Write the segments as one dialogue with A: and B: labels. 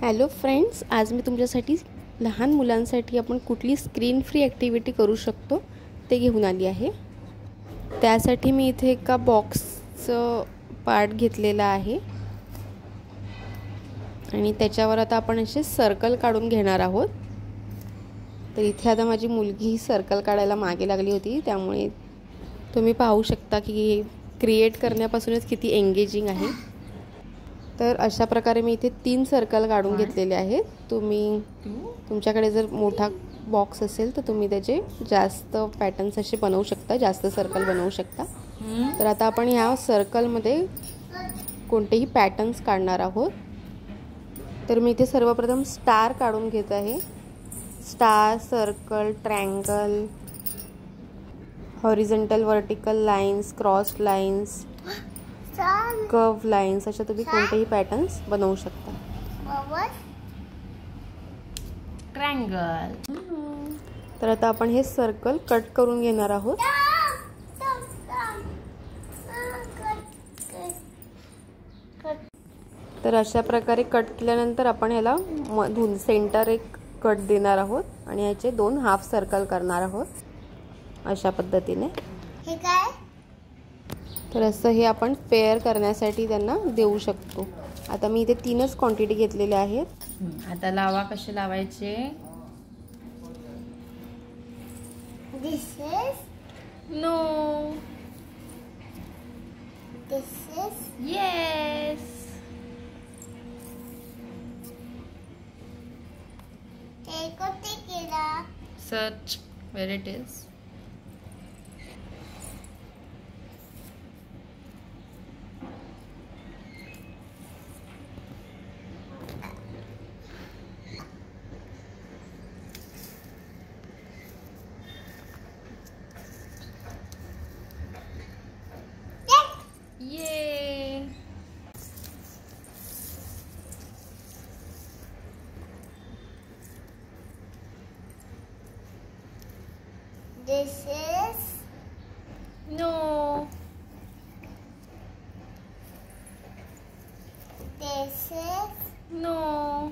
A: Hello friends, आज मी तुमच्यासाठी लहान मुलांसाठी आपण कुठली स्क्रीन फ्री ॲक्टिव्हिटी करू शकतो ते घेऊन आली आहे। त्यासाठी मी इथे एका बॉक्सचं पार्ट घेतलेला आहे आणि त्याच्यावर आता आपण असे सर्कल काढून घेणार आहोत। तर इथे आता माझी मुलगी ही सर्कल काढायला मागे लागली होती, त्यामुळे तुम्ही पाहू शकता की क्रिएट करण्यापासूनच किती एंगेजिंग आहे। तर अशा प्रकारे मी इथे 3 सर्कल काढून घेतलेले आहेत। तुमच्याकडे जर मोठा बॉक्स असेल तर तुम्ही त्याचे जास्त पॅटर्न्स असे बनवू शकता, जास्त सर्कल बनवू शकता। तर आता आपण ह्या सर्कलमध्ये कोणतेही पॅटर्न्स काढणार आहोत। तर मी इथे सर्वप्रथम स्टार काढून घेत आहे। Star, circle, triangle, horizontal, vertical lines, cross lines, curve lines अशा तुम्ही कोणतेही पॅटर्न्स बनवू शकता।
B: ट्रायंगल।
A: तर आता आपण हे सर्कल कट करून घेणार आहोत। तर अशा प्रकारे कट केल्यानंतर आपण याला मधून सेंटर एक कट देणार आहोत आणि याचे 2 हाफ सर्कल करणार आहोत अशा पद्धतीने।
C: हे काय?
A: तर असं हे आपण पेअर करण्यासाठी त्यांना देऊ शकतो। आता मी इथे 3च क्वांटिटी घेतलेल्या आहेत।
B: आता लावा कसे लावायचे?
C: This is
B: no.
C: this is
B: yes.
C: हे कोणते केला?
B: Search where it is. Yay!
C: This is
B: No.
C: this is
B: No.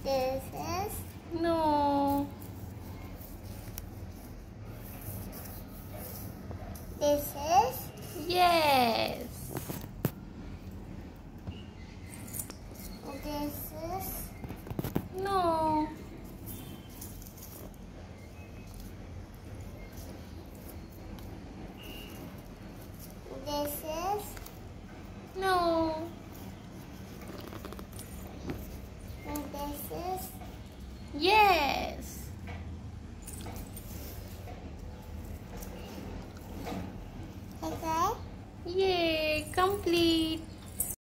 C: this is
B: No.
C: this is
B: Yes.
C: this is
B: No.
C: this is
B: No.
C: this is
B: Yes.
C: हे काय?
B: Yay! Complete.